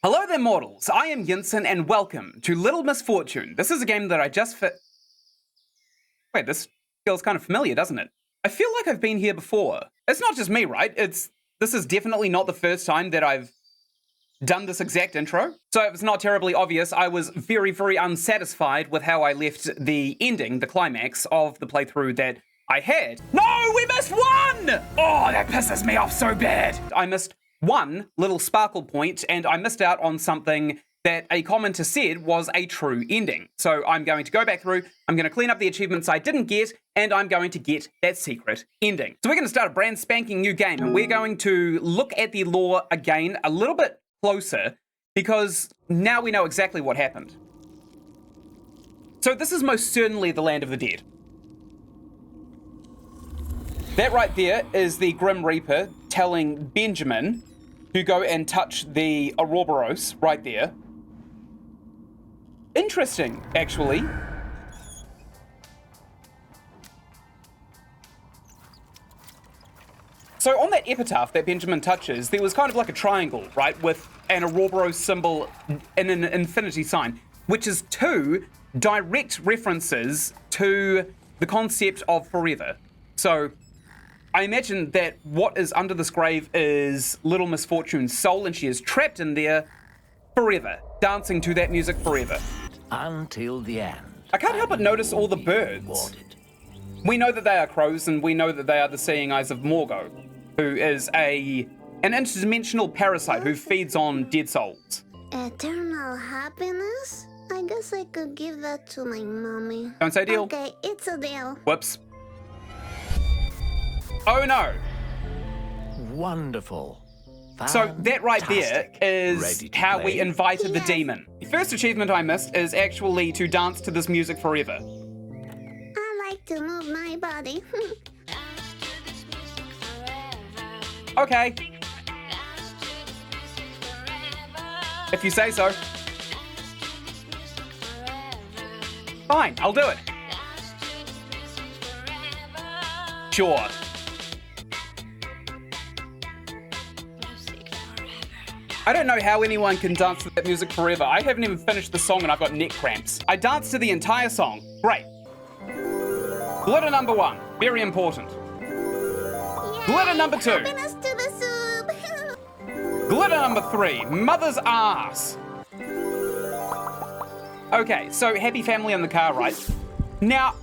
Hello there, mortals. I am Ynsin, and welcome to Little Misfortune. This is a game that I just Wait, this feels kind of familiar, doesn't it? I feel like I've been here before. It's not just me, right? This is definitely not the first time that I've done this exact intro. So if it's not terribly obvious, I was very, very unsatisfied with how I left the ending, the climax of the playthrough that I had. No, we missed one! Oh, that pisses me off so bad. I missed one little sparkle point, and I missed out on something that a commenter said was a true ending. So I'm going to go back through, I'm going to clean up the achievements I didn't get, and I'm going to get that secret ending. So we're going to start a brand spanking new game, and we're going to look at the lore again a little bit closer, because now we know exactly what happened. So this is most certainly the land of the dead. That right there is the Grim Reaper telling Benjamin to go and touch the Ouroboros right there. Interesting, actually. So on that epitaph that Benjamin touches, there was kind of like a triangle, right, with an Ouroboros symbol and an infinity sign, which is two direct references to the concept of forever. So I imagine that what is under this grave is Little Misfortune's soul, and she is trapped in there forever, dancing to that music forever. Until the end. I can't help but notice all the birds. We know that they are crows, and we know that they are the seeing eyes of Morgo, who is an interdimensional parasite who feeds on dead souls. Eternal happiness? I guess I could give that to my mommy. Don't say deal. Okay, it's a deal. Whoops. Oh no. Wonderful. So that right there is Ready to how play? we invited the Yes. demon. The first achievement I missed is actually to dance to this music forever. I like to move my body. Okay. If you say so. Fine, I'll do it. Sure. I don't know how anyone can dance to that music forever. I haven't even finished the song and I've got neck cramps. I danced to the entire song. Great. Glitter number 1. Very important. Glitter number 2. Happiness to the soup. Glitter number 3. Mother's ass. Okay, so happy family in the car, right? Now,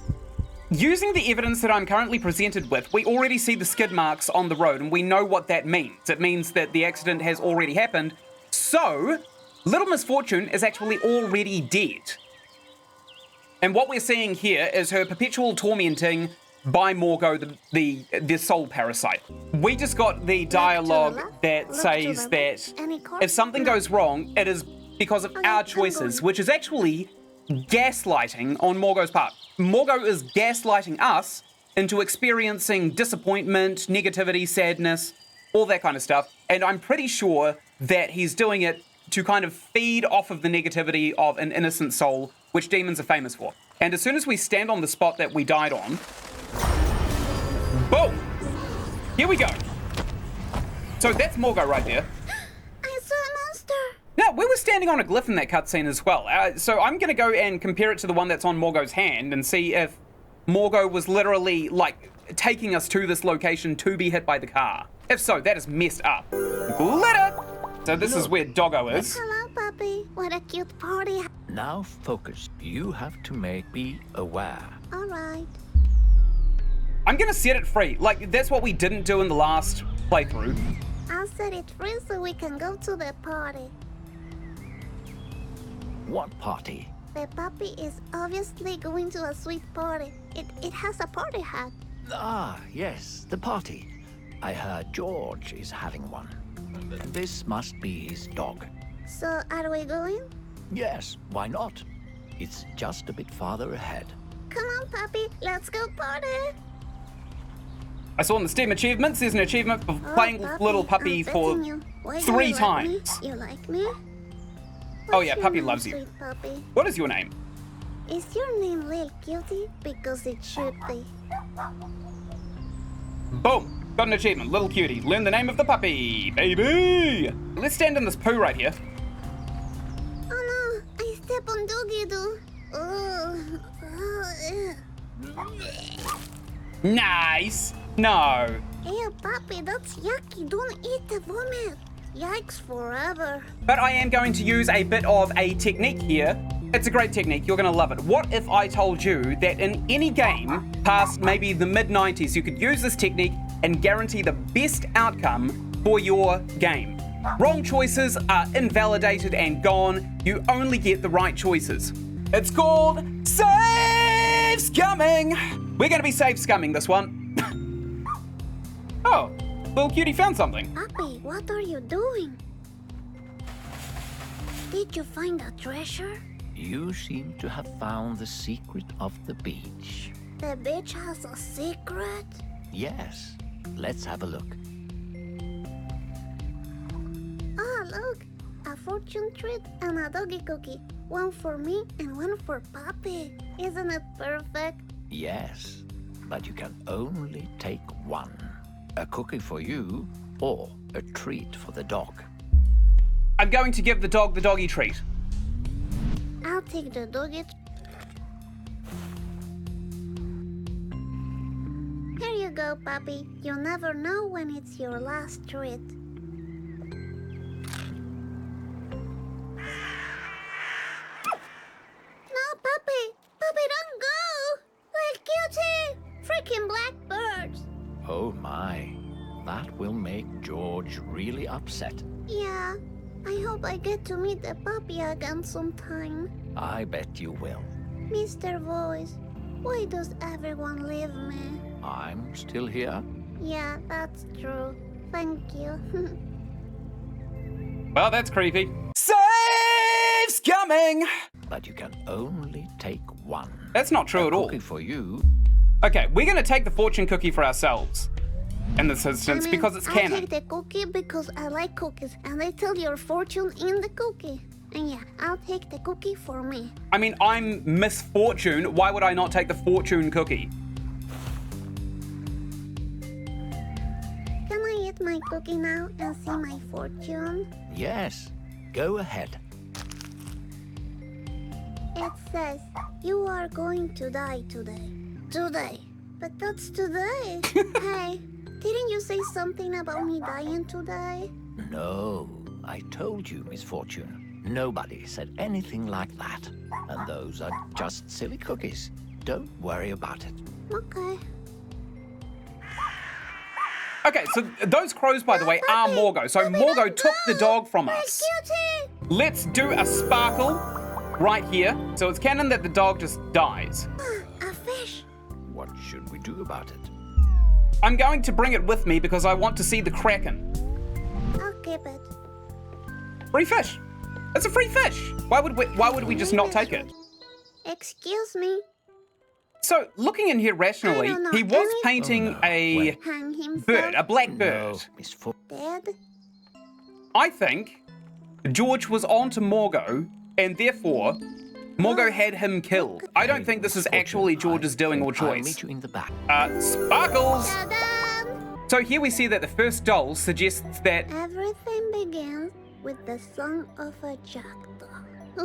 using the evidence that I'm currently presented with, we already see the skid marks on the road, and we know what that means. It means that the accident has already happened, so Little Misfortune is actually already dead. And what we're seeing here is her perpetual tormenting by Morgo, the soul parasite. We just got the dialogue that says that if something goes wrong, it is because of our choices, which is actually gaslighting on Morgo's part. Morgo is gaslighting us into experiencing disappointment, negativity, sadness, all that kind of stuff. And I'm pretty sure that he's doing it to kind of feed off of the negativity of an innocent soul, which demons are famous for. And as soon as we stand on the spot that we died on, boom! Here we go. So that's Morgo right there. I saw a monster. Now, we were standing on a glyph in that cutscene as well, so I'm going to go and compare it to the one that's on Morgo's hand and see if Morgo was literally, like, taking us to this location to be hit by the car. If so, that is messed up. Glitter! So this is where Doggo is. Hello, puppy. What a cute party. Now focus. You have to make me aware. All right. I'm going to set it free. Like, that's what we didn't do in the last playthrough. I'll set it free so we can go to the party. What party? The puppy is obviously going to a sweet party. It has a party hat. Ah, yes, the party. I heard George is having one. This must be his dog. So, are we going? Yes, why not? It's just a bit farther ahead. Come on, puppy. Let's go party. I saw in the Steam achievements, there's an achievement for playing with puppy, little puppy I'm for petting you. Why do 3 you like times. me? You like me? Oh What's yeah, your puppy name, loves you. sweet puppy? What is your name? Is your name Lil Cutie? Because it should be. Boom! Got an achievement, little cutie. Learn the name of the puppy, baby! Let's stand in this poo right here. Nice. No. Ew, puppy, that's yucky. Don't eat the vomit. Yikes forever. But I am going to use a bit of a technique here. It's a great technique. You're going to love it. What if I told you that in any game past maybe the mid-90s, you could use this technique and guarantee the best outcome for your game? Wrong choices are invalidated and gone. You only get the right choices. It's called Save Scumming. We're going to be save scumming this one. Oh, little cutie found something. Puppy, what are you doing? Did you find a treasure? You seem to have found the secret of the beach. The beach has a secret? Yes, let's have a look. Oh, look. A fortune treat and a doggy cookie. One for me and one for Puppy. Isn't it perfect? Yes, but you can only take one. A cookie for you or a treat for the dog. I'm going to give the dog the doggy treat. I'll take the doggy. Here you go, Puppy. You'll never know when it's your last treat. No, Puppy! Puppy, don't go! Little cutie! Freaking blackbirds! Oh my, that will make George really upset. Yeah, I hope I get to meet the puppy again sometime. I bet you will. Mr. Voice, why does everyone leave me? I'm still here. Yeah, that's true. Thank you. Well, that's creepy. Save scumming! But you can only take one. That's not true at all. Cookie for you. Okay, we're going to take the fortune cookie for ourselves in this instance because it's I'll canon. take the cookie because I like cookies and they tell your fortune in the cookie. And yeah, I'll take the cookie for me. I mean, I'm Miss Fortune. Why would I not take the fortune cookie? Can I eat my cookie now and see my fortune? Yes, go ahead. It says, you are going to die today. Today. But that's today. Hey, didn't you say something about me dying today? No, I told you, Miss Fortune. Nobody said anything like that. And those are just silly cookies. Don't worry about it. Okay. Okay, so those crows, by the way, are Morgo. So Morgo took the dog from us. Cutie! Let's do a sparkle right here. So it's canon that the dog just dies. A fish. What should we do about it? I'm going to bring it with me because I want to see the Kraken. I'll keep it. Free fish. It's a free fish. Why would we just not take it? Excuse me. So, looking in here rationally, I don't know he was anything. painting Oh, no. a Hang himself. bird, a black bird. No, Miss Fortune. Dead. I think George was onto Morgo, and therefore, Morgo had him killed. I don't think this is actually George's doing or I'll choice. meet you in the back. Sparkles! Ta-da! So here we see that the first doll suggests that Everything begins with the song of a jackdaw.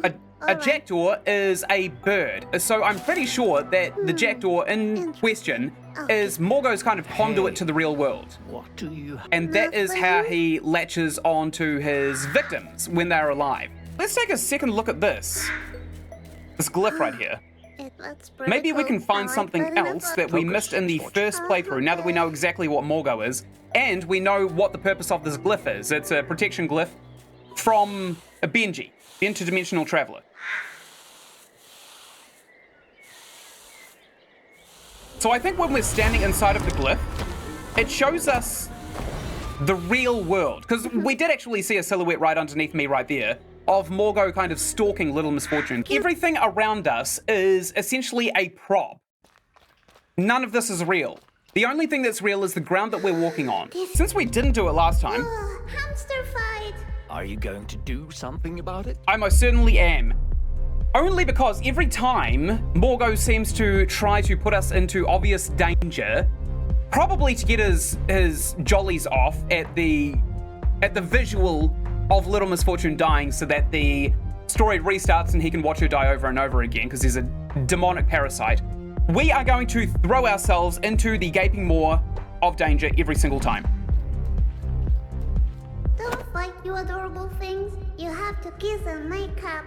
a Alright. jackdaw is a bird. So I'm pretty sure that the jackdaw in question is Morgo's kind of conduit to the real world. What do you... And that is how he latches onto his victims when they're alive. Let's take a second look at this. This glyph right here. It looks pretty Maybe we can cool. find I like something that in a else book. that we Focus, missed in the George. first playthrough, now that we know exactly what Morgo is. And we know what the purpose of this glyph is. It's a protection glyph from a Benji, the interdimensional traveler. So I think when we're standing inside of the glyph, it shows us the real world. Because we did actually see a silhouette right underneath me right there of Morgo kind of stalking Little Misfortune. Everything around us is essentially a prop. None of this is real. The only thing that's real is the ground that we're walking on. Since we didn't do it last time, Hamster fight. Are you going to do something about it? I most certainly am. Only because every time Morgo seems to try to put us into obvious danger, probably to get his jollies off at the visual of Little Misfortune dying so that the story restarts and he can watch her die over and over again because he's a demonic parasite. we are going to throw ourselves into the gaping maw of danger every single time. Don't fight, you adorable things. You have to kiss and make up.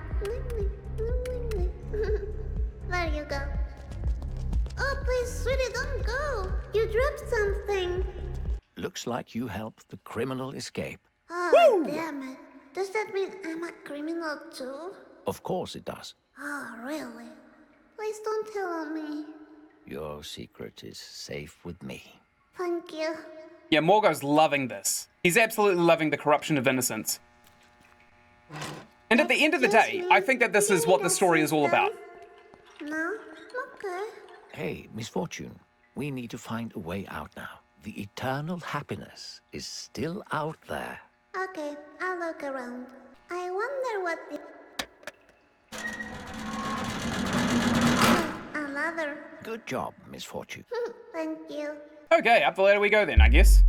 There you go. Oh, please, sweetie, don't go. You dropped something. Looks like you helped the criminal escape. Oh, damn it. Does that mean I'm a criminal too? Of course it does. Oh, really? Please don't tell on me. Your secret is safe with me. Thank you. Yeah, Morgo's loving this. He's absolutely loving the corruption of innocence. And at the end of the day, I think that this is what the story is all about. No? Okay. Hey, Misfortune, we need to find a way out now. The eternal happiness is still out there. Okay, I'll look around. I wonder what the... Another. Good job, Misfortune. Thank you. Okay, up the ladder we go then, I guess.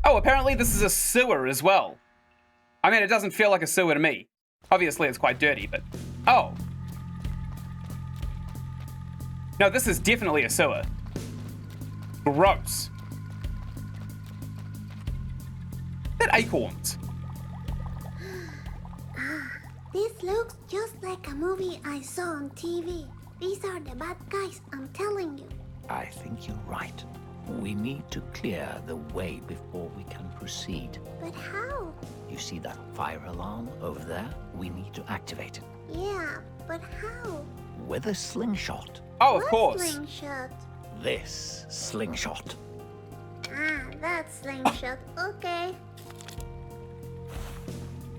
Oh, apparently this is a sewer as well. I mean, it doesn't feel like a sewer to me. Obviously, it's quite dirty, but... Oh. No, this is definitely a sewer. Gross. That acorns. This looks just like a movie I saw on TV. These are the bad guys, I'm telling you. I think you're right. We need to clear the way before we can proceed. But how? You see that fire alarm over there? We need to activate it. Yeah, but how? With a slingshot. Oh, of What course. slingshot? This slingshot. Ah, that slingshot. Okay.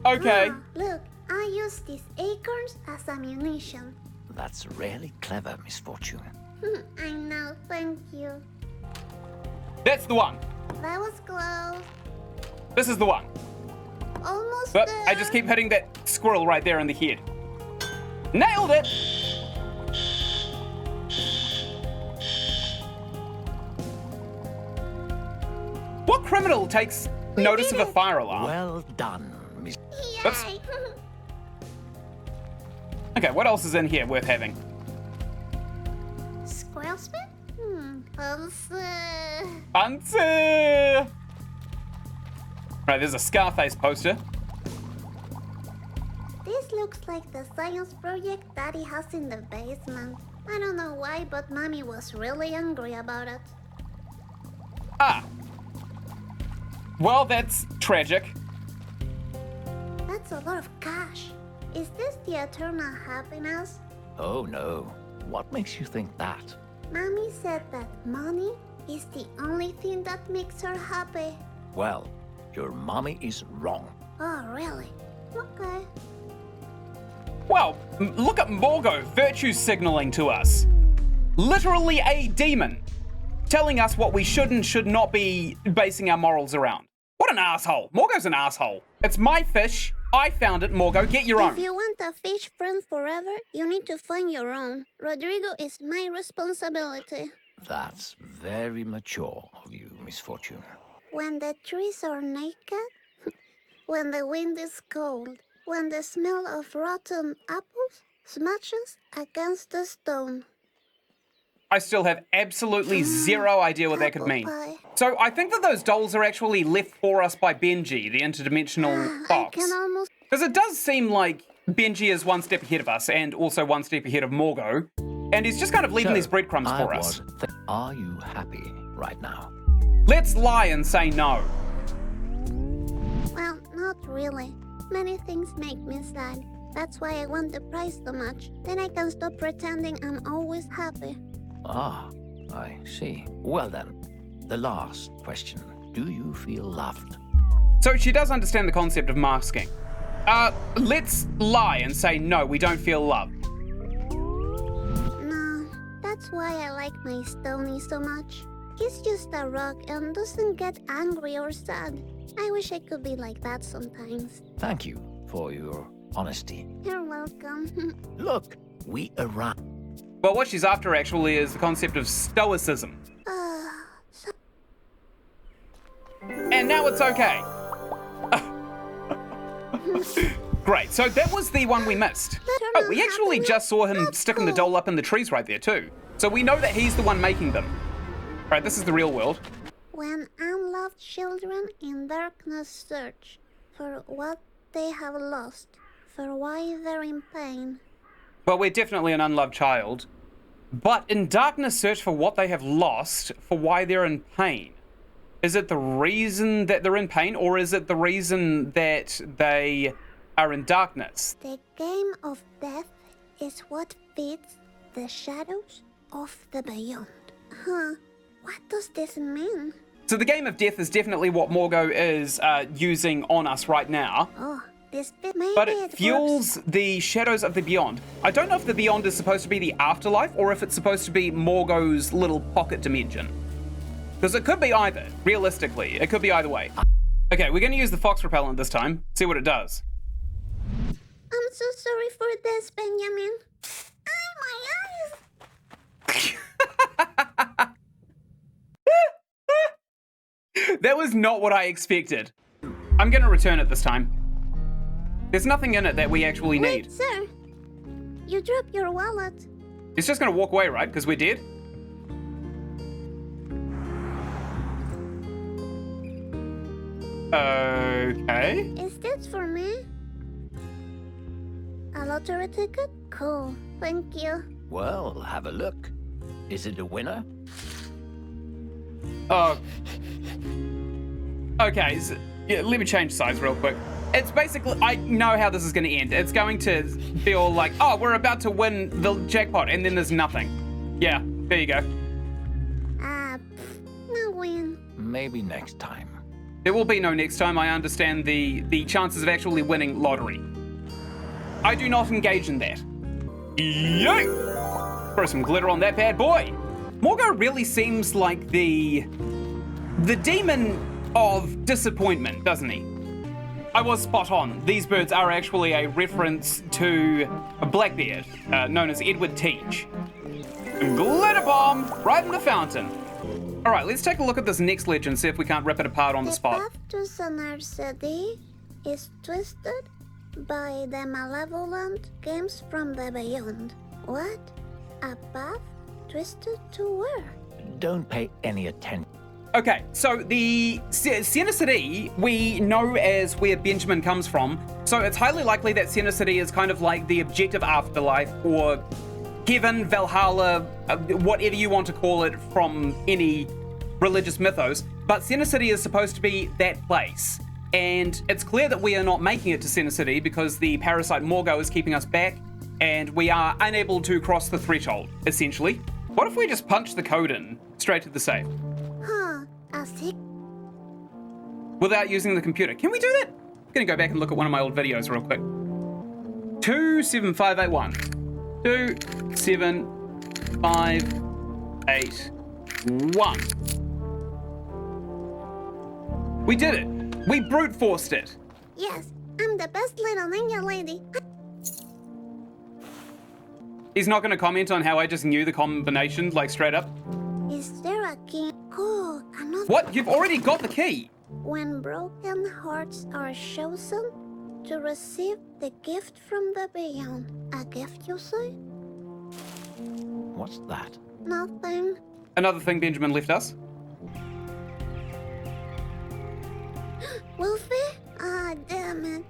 Okay. Ah, look, I use these acorns as ammunition. That's really clever, Misfortune. I know, thank you. That's the one. That was close. This is the one. Almost But there. I just keep hitting that squirrel right there in the head. Nailed it! What criminal takes notice of a fire alarm? Well done, Miss. Oops. Yay! Okay, what else is in here worth having? Squirrel spin? Fancy! Right, there's a Scarface poster. This looks like the science project Daddy has in the basement. I don't know why, but Mommy was really angry about it. Ah. Well, that's tragic. That's a lot of cash. Is this the eternal happiness? Oh no. What makes you think that? Mommy said that money is the only thing that makes her happy. Well, your mommy is wrong. Oh, really? Okay. Well, look at Morgo virtue signaling to us. Literally a demon. Telling us what we should and should not be basing our morals around. What an asshole. Morgo's an asshole. It's my fish. I found it, Morgo. Get your own. If you want a fish friend forever, you need to find your own. Rodrigo is my responsibility. That's very mature of you, Misfortune. When the trees are naked, when the wind is cold, when the smell of rotten apples smashes against the stone. I still have absolutely zero idea what that could mean. Apple pie. So I think that those dolls are actually left for us by Benji, the interdimensional I fox. can almost... Because it does seem like Benji is one step ahead of us and also one step ahead of Morgo. And he's just kind of leaving these breadcrumbs for us. Are you happy right now? Let's lie and say no. Well, not really. Many things make me sad. That's why I want the prize so much. Then I can stop pretending I'm always happy. Ah, I see. Well then, the last question. Do you feel loved? So she does understand the concept of masking. Let's lie and say no, we don't feel love. No, that's why I like my Stony so much. He's just a rock and doesn't get angry or sad. I wish I could be like that sometimes. Thank you for your honesty. You're welcome. Look, we arrived. Well, what she's after actually is the concept of stoicism. So And now it's okay. Great, so that was the one we missed. Oh, we actually just saw him sticking the doll up in the trees right there too. So we know that he's the one making them. Right, this is the real world. When unloved children in darkness search for what they have lost, for why they're in pain. Well, we're definitely an unloved child. But in darkness search for what they have lost, for why they're in pain. Is it the reason that they're in pain, or is it the reason that they are in darkness? The game of death is what feeds the shadows of the beyond. Huh, what does this mean? So the game of death is definitely what Morgo is using on us right now. Oh, this bit maybe But it fuels the shadows of the beyond. I don't know if the beyond is supposed to be the afterlife or if it's supposed to be Morgo's little pocket dimension. Because it could be either, realistically. It could be either way. Okay, we're going to use the fox repellent this time. See what it does. I'm so sorry for this, Benjamin. My eyes! That was not what I expected. I'm going to return it this time. There's nothing in it that we actually need. Wait, sir. You dropped your wallet. It's just going to walk away, right? Because we're dead? Okay. Is this for me? A lottery ticket? Cool. Thank you. Well, have a look. Is it a winner? Oh. Okay, so, yeah, let me change size real quick. It's basically, I know how this is going to end. It's going to feel like, oh, we're about to win the jackpot, and then there's nothing. Yeah, there you go. No win. Maybe next time. There will be no next time. I understand the chances of actually winning lottery. I do not engage in that. Yay! Throw some glitter on that bad boy. Morgo really seems like the demon of disappointment, doesn't he? I was spot on. These birds are actually a reference to a Blackbeard, known as Edward Teach. Glitter bomb right in the fountain. All right, let's take a look at this next legend, see if we can't rip it apart on the spot. The path to Sonar City is twisted by the malevolent games from the beyond. What? A path twisted to where? Don't pay any attention. Okay, so the Center City we know as where Benjamin comes from, so it's highly likely that Center City is kind of like the objective afterlife, or heaven, Valhalla, whatever you want to call it from any religious mythos, but Center City is supposed to be that place. And it's clear that we are not making it to Center City because the parasite Morgo is keeping us back, and we are unable to cross the threshold, essentially. What if we just punch the code in straight to the safe? Huh, a sick. Without using the computer. Can we do that? I'm gonna go back and look at one of my old videos real quick. 27581. 27581. We did it. We brute forced it. Yes, I'm the best little ninja lady. He's not gonna comment on how I just knew the combination, like straight up. Is there a key? Cool, another. What? You've already got the key. When broken hearts are chosen to receive the gift from the beyond. A gift, you say? What's that? Nothing. Another thing Benjamin left us. Wolfie? Ah, damn it.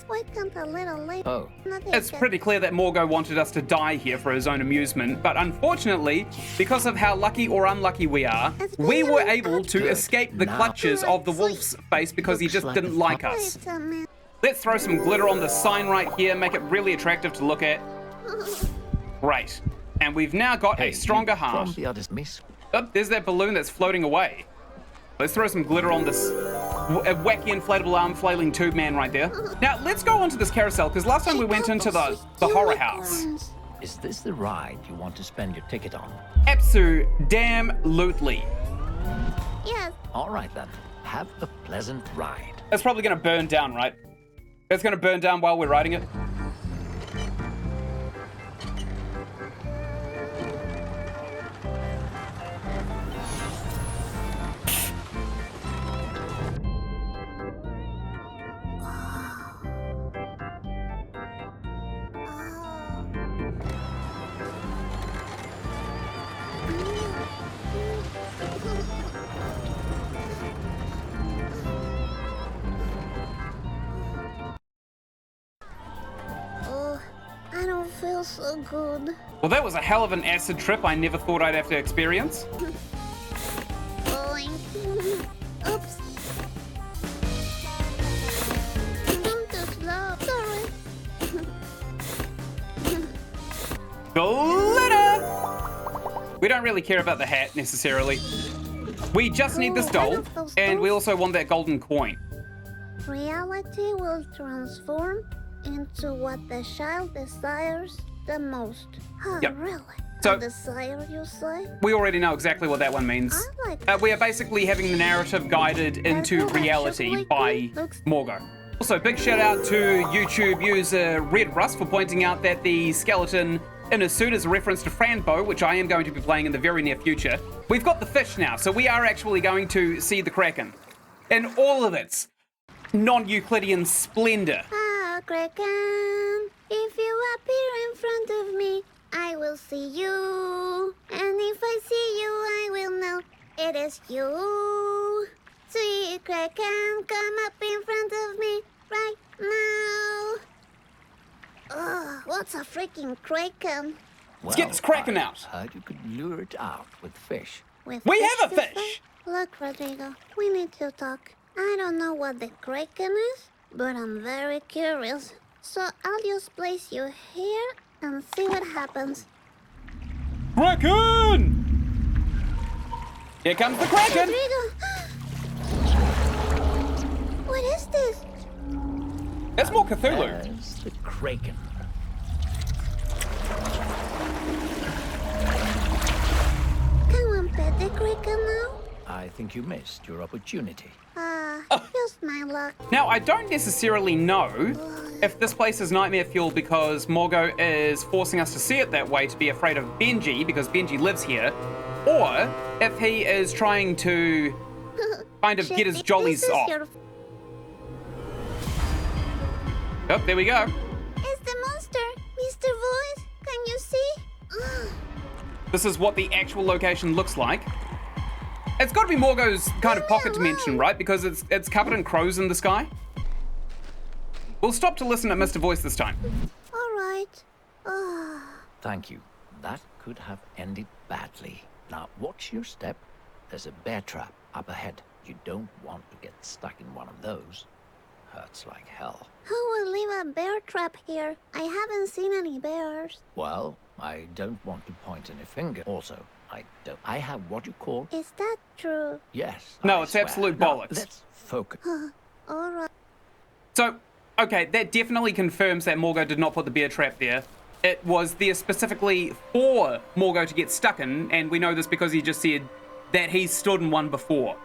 Why can't a little late? Oh. It's pretty clear that Morgo wanted us to die here for his own amusement, but unfortunately, because of how lucky or unlucky we are, we were able to escape the clutches of the wolf's face because he just didn't like us. Wait a minute. Let's throw some glitter on the sign right here, make it really attractive to look at. Great. And we've now got a stronger heart. From the others, miss. Oh, there's that balloon that's floating away. Let's throw some glitter on this wacky inflatable arm flailing tube man right there. Now, let's go onto this carousel, because last time we went into the horror house. Is this the ride you want to spend your ticket on? Abso-damn-lutely. Yes. All right, then. Have a pleasant ride. It's probably going to burn down, right? It's going to burn down while we're riding it. feels so good. Well, that was a hell of an acid trip I never thought I'd have to experience. Boing. Oops. Don't too slow. Sorry. Glitter! We don't really care about the hat necessarily. We just need this doll, and we also want that golden coin. Reality will transform into what the child desires the most. Oh, Yep. really? So- A desire, you say? We already know exactly what that one means. I like that. We are basically having the narrative guided into Purple reality actually by looks- Morgo. Also, big shout out to YouTube user Red Rust for pointing out that the skeleton in his suit is a reference to Franbo, which I am going to be playing in the very near future. We've got the fish now, so we are actually going to see the Kraken in all of its non-Euclidean splendor. Ah, Kraken, if you appear in front of me, I will see you. And if I see you, I will know it is you. Sweet Kraken, come up in front of me right now. Ugh, what's a freaking Kraken? Well, get this Kraken I out. heard you could lure it out with fish. With We fish, have a you say? fish. Look, Rodrigo, we need to talk. I don't know what the Kraken is, but I'm very curious. So I'll just place you here and see what happens. Kraken! Here comes the Kraken! Rodrigo! What is this? That's more Cthulhu. There's the Kraken. Can one pet the Kraken now? I think you missed your opportunity. Just my luck. Now, I don't necessarily know if this place is nightmare fuel because Morgo is forcing us to see it that way to be afraid of Benji because Benji lives here, or if he is trying to kind of get his jollies This is off. your- Oh, there we go. It's the monster, Mr. Voice. Can you see? This is what the actual location looks like. It's got to be Morgo's kind of pocket dimension, right? Because it's covered in crows in the sky. We'll stop to listen at Mr. Voice this time. All right. Thank you. That could have ended badly. Now, watch your step. There's a bear trap up ahead. You don't want to get stuck in one of those. Hurts like hell. Who will leave a bear trap here? I haven't seen any bears. Well, I don't want to point any finger. Also, I have what you call... Is that true? Yes. No, I it's swear. absolute Now, bollocks. let's focus. All right. So, okay, that definitely confirms that Morgo did not put the bear trap there. It was there specifically for Morgo to get stuck in, and we know this because he just said that he stood in one before.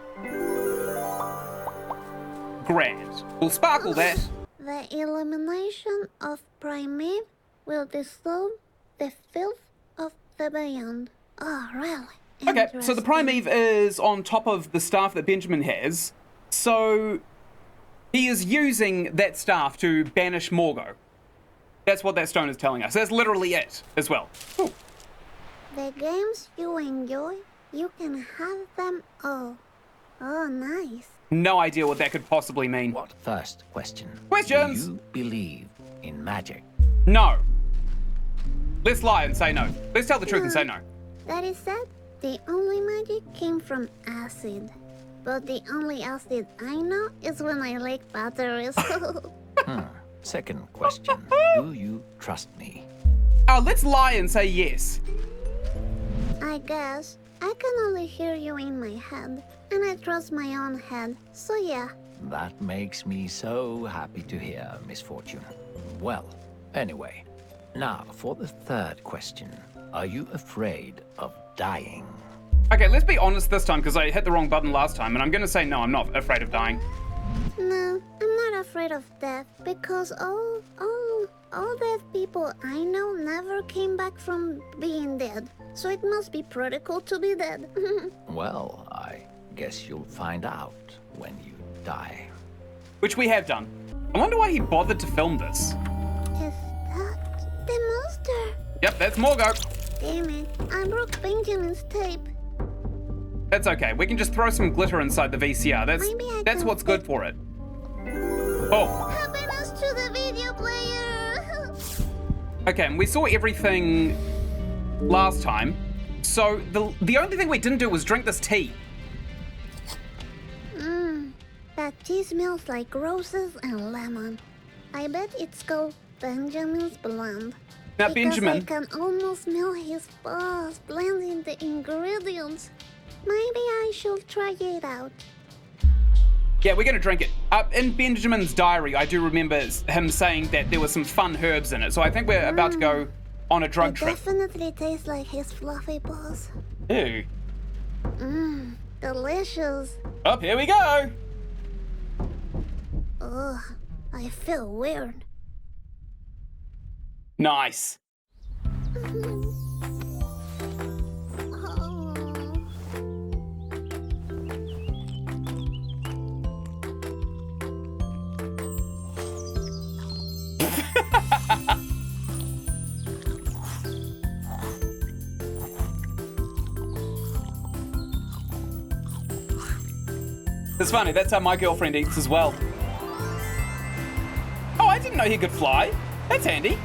Grand. We'll sparkle that. The illumination of Primate will dissolve the filth of the beyond. Oh, really? Okay, so the Interesting. Primeve is on top of the staff that Benjamin has. So he is using that staff to banish Morgo. That's what that stone is telling us. That's literally it as well. Ooh. The games you enjoy, you can have them all. Oh, nice. No idea what that could possibly mean. What? First question. Questions? Do you believe in magic? No. Let's lie and say no. Let's tell the truth and say no. That is said, the only magic came from acid. But the only acid I know is when I like batteries. Second question. Do you trust me? Let's lie and say yes. I guess I can only hear you in my head, and I trust my own head, so yeah. That makes me so happy to hear, Miss Fortune. Well, anyway, now for the third question. Are you afraid of dying? Okay, let's be honest this time because I hit the wrong button last time, and I'm gonna say no, I'm not afraid of dying. No, I'm not afraid of death because all dead people I know never came back from being dead. So it must be pretty cool to be dead. Well, I guess you'll find out when you die. Which we have done. I wonder why he bothered to film this. Is that the monster? Yep, that's Morgo. Damn it, I broke Benjamin's tape. That's okay. We can just throw some glitter inside the VCR. Maybe I That's can what's good fix- for it. Oh, Happiness to the video player! Okay, and we saw everything last time. So the only thing we didn't do was drink this tea. That tea smells like roses and lemon. I bet it's called Benjamin's Blend. Now, Because Benjamin, I can almost smell his boss blending the ingredients. Maybe I should try it out. yeah, we're gonna drink it. In Benjamin's diary, I do remember him saying that there were some fun herbs in it. So I think we're about to go on a drug It trip. definitely tastes like his fluffy boss. Ew. Delicious. Up, here we go. Ugh, I feel weird. Nice. It's funny, that's how my girlfriend eats as well. Oh, I didn't know he could fly. That's handy.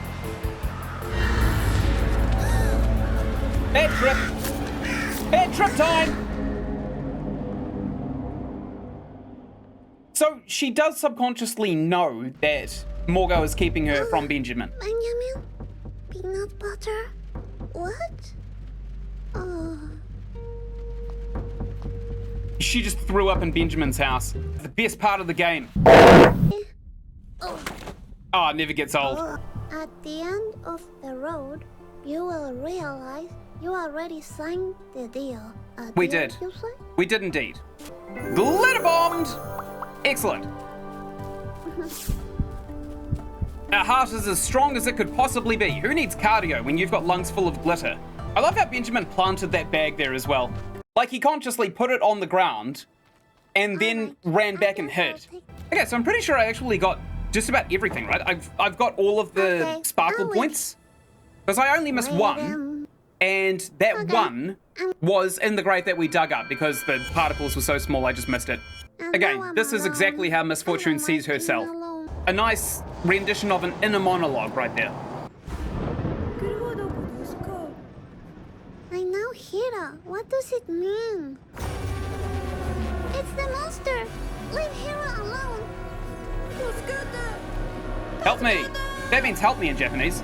Bad trip. Bad trip time. So she does subconsciously know that Morgo is keeping her from Benjamin. Benjamin? Peanut butter? What? Oh. She just threw up in Benjamin's house. The best part of the game. Oh. Oh, it never gets old. At the end of the road, you will realize you already signed the deal. We Deal, did. You say? We did indeed. Glitter bombed! Excellent. Our heart is as strong as it could possibly be. Who needs cardio when you've got lungs full of glitter? I love how Benjamin planted that bag there as well. Like he consciously put it on the ground and then ran back and hid. Okay, so I'm pretty sure I actually got just about everything, right? I've got all of the Okay, sparkle I'll wait. points. Because I only missed one. And that one was in the grave that we dug up because the particles were so small I just missed it. Again, this is exactly how Miss Fortune sees herself. A nice rendition of an inner monologue right there. I know Hira. What does it mean? It's the monster. Leave Hira alone. Help me. That means help me in Japanese.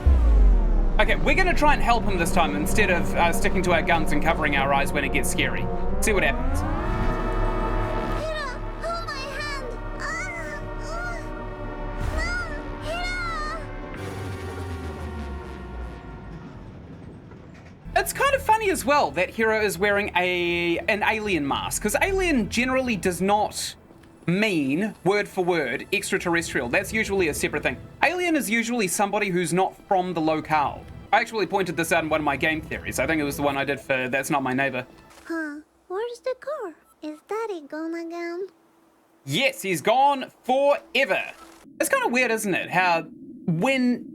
Okay, we're gonna try and help him this time instead of sticking to our guns and covering our eyes when it gets scary. See what happens. Hira, hold my hand. No, Hira. It's kind of funny as well that Hiro is wearing an alien mask, because alien generally does not mean, word for word, extraterrestrial. That's usually a separate thing. Alien is usually somebody who's not from the locale. I actually pointed this out in one of my game theories. I think it was the one I did for That's Not My Neighbor. Huh? Where's the car? Is Daddy gone again? Yes, he's gone forever. It's kind of weird, isn't it? How when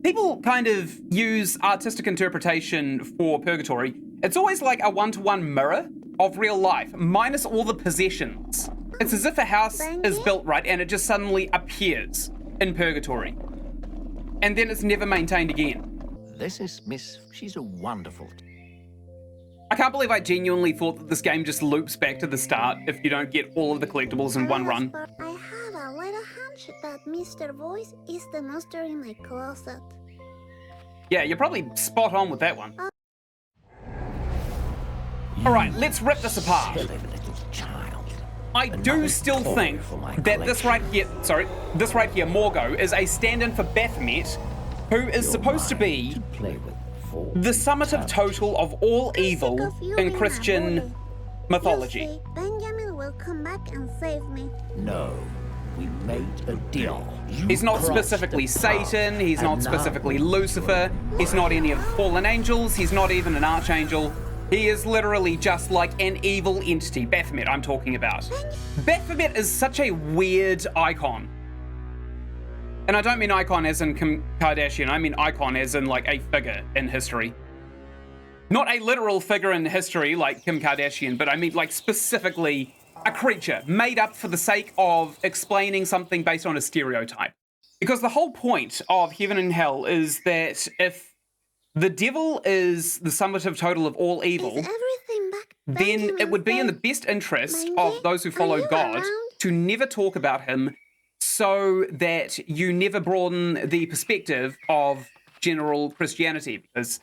people kind of use artistic interpretation for purgatory, it's always like a one-to-one mirror of real life, minus all the possessions. It's as if a house is built right and it just suddenly appears in purgatory. And then it's never maintained again. This is Miss. She's a wonderful. I can't believe I genuinely thought that this game just loops back to the start if you don't get all of the collectibles in one run. But I had a little hunch that Mr. Voice is the monster in my closet. Yeah, you're probably spot on with that one. Alright, let's rip this apart. Silly little child. I do still think that this right here, Morgo, is a stand-in for Baphomet, who is supposed to be Play with for the summative total of all evil Sick of you in being a Christian bully. mythology. You see, Benjamin will come back and save me. No, we made a deal. You He's not crossed specifically the path, Satan, he's and not now specifically Lucifer, he's not any of the fallen angels, he's not even an archangel. He is literally just like an evil entity. Baphomet, I'm talking about. Baphomet is such a weird icon. And I don't mean icon as in Kim Kardashian, I mean icon as in like a figure in history. Not a literal figure in history like Kim Kardashian, but I mean like specifically a creature made up for the sake of explaining something based on a stereotype. Because the whole point of heaven and hell is that if the devil is the summative total of all evil, Is everything back? then it would be in the best interest of those who follow God to never talk about him, so that you never broaden the perspective of general Christianity. Because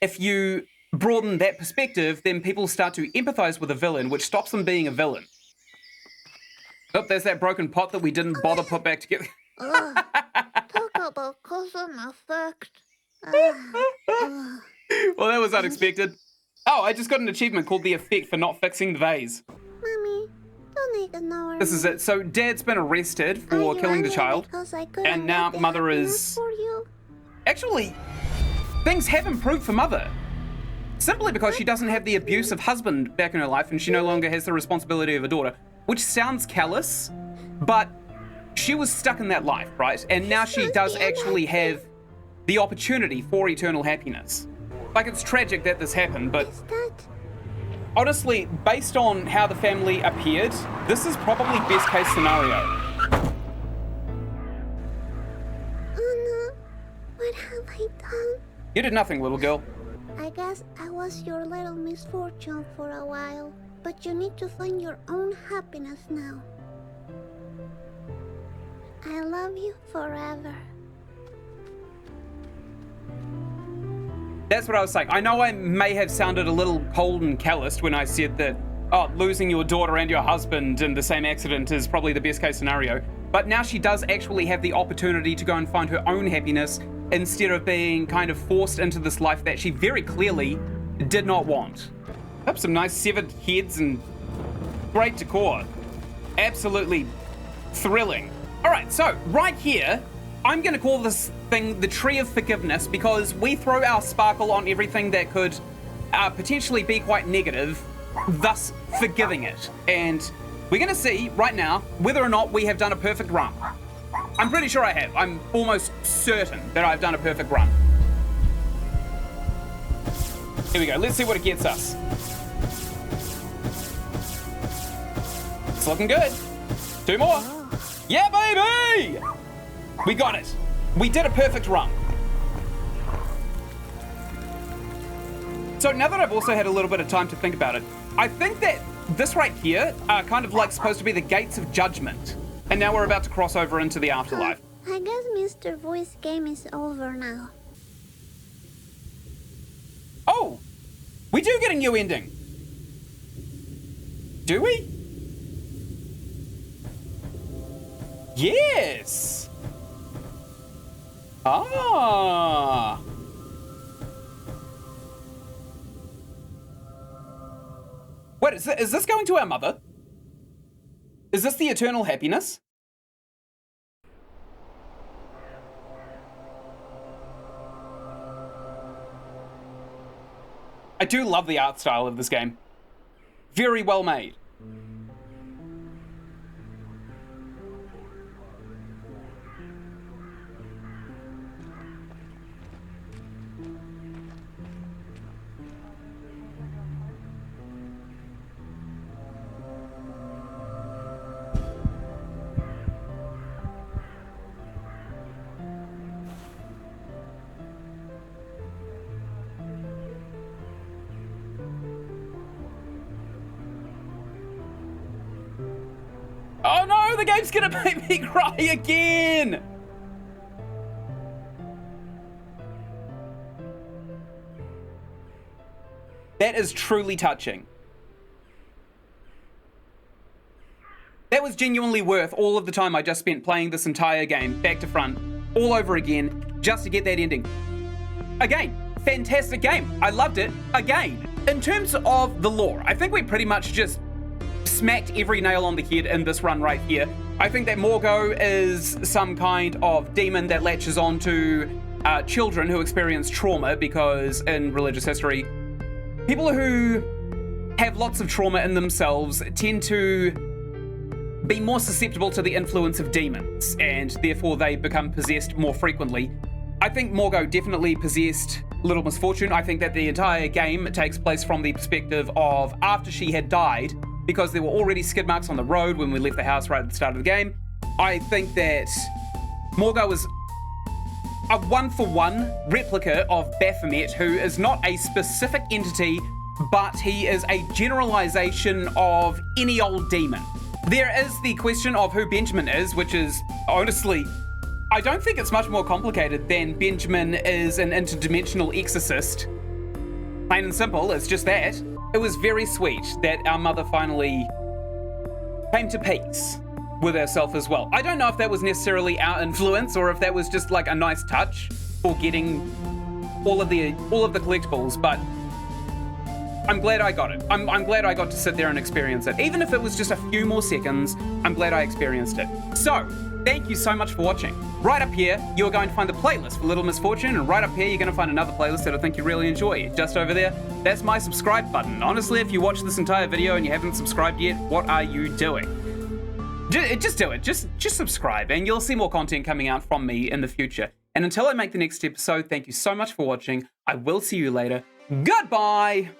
if you broaden that perspective, then people start to empathize with a villain, which stops them being a villain. Oh, there's that broken pot that we didn't bother put back together. Talk about cause and effect. Well, that was unexpected. Oh, I just got an achievement called the effect for not fixing the vase. Mommy, don't ignore This is me. it. So Dad's been arrested Are for you killing the angry child. because I couldn't And now get the Mother happiness is... for you? Actually, things have improved for Mother. Simply because she doesn't have the abusive husband back in her life and she no longer has the responsibility of a daughter. Which sounds callous, but she was stuck in that life, right? And now she does actually have the opportunity for eternal happiness. Like, it's tragic that this happened, but Is that... honestly, based on how the family appeared, this is probably best case scenario. Oh no, what have I done? You did nothing, little girl. I guess I was your little misfortune for a while, but you need to find your own happiness now. I love you forever. That's what I was saying. I know I may have sounded a little cold and calloused when I said that, oh, losing your daughter and your husband in the same accident is probably the best case scenario. But now she does actually have the opportunity to go and find her own happiness instead of being kind of forced into this life that she very clearly did not want. Up some nice severed heads and great decor. Absolutely thrilling. All right, so right here, I'm going to call this thing the Tree of Forgiveness because we throw our sparkle on everything that could potentially be quite negative, thus forgiving it. And we're going to see right now whether or not we have done a perfect run. I'm pretty sure I have. I'm almost certain that I've done a perfect run. Here we go. Let's see what it gets us. It's looking good. 2 more. Yeah, baby! We got it. We did a perfect run. So now that I've also had a little bit of time to think about it, I think that this right here are kind of like supposed to be the gates of judgment. And now we're about to cross over into the afterlife. I guess Mr. Voice game is over now. Oh, we do get a new ending. Do we? Yes. Ah. Wait, is this going to our mother? Is this the eternal happiness? I do love the art style of this game. Very well made. Oh no, the game's gonna make me cry again! That is truly touching. That was genuinely worth all of the time I just spent playing this entire game, back to front, all over again, just to get that ending. Again, fantastic game. I loved it. Again, in terms of the lore, I think we pretty much just smacked every nail on the head in this run right here. I think that Morgo is some kind of demon that latches onto children who experience trauma, because in religious history, people who have lots of trauma in themselves tend to be more susceptible to the influence of demons, and therefore they become possessed more frequently. I think Morgo definitely possessed Little Misfortune. I think that the entire game takes place from the perspective of after she had died, because there were already skid marks on the road when we left the house right at the start of the game. I think that Morgo is a one-for-one replica of Baphomet, who is not a specific entity, but he is a generalization of any old demon. There is the question of who Benjamin is, which is, honestly, I don't think it's much more complicated than Benjamin is an interdimensional exorcist. Plain and simple, it's just that. It was very sweet that our mother finally came to peace with herself as well. I don't know if that was necessarily our influence or if that was just like a nice touch for getting all of the collectibles, but I'm glad I got it. I'm glad I got to sit there and experience it. Even if it was just a few more seconds, I'm glad I experienced it. So, thank you so much for watching. Right up here, you're going to find the playlist for Little Misfortune, and right up here, you're going to find another playlist that I think you really enjoy. Just over there, that's my subscribe button. Honestly, if you watch this entire video and you haven't subscribed yet, what are you doing? Just do it. Just subscribe, and you'll see more content coming out from me in the future. And until I make the next episode, thank you so much for watching. I will see you later. Goodbye!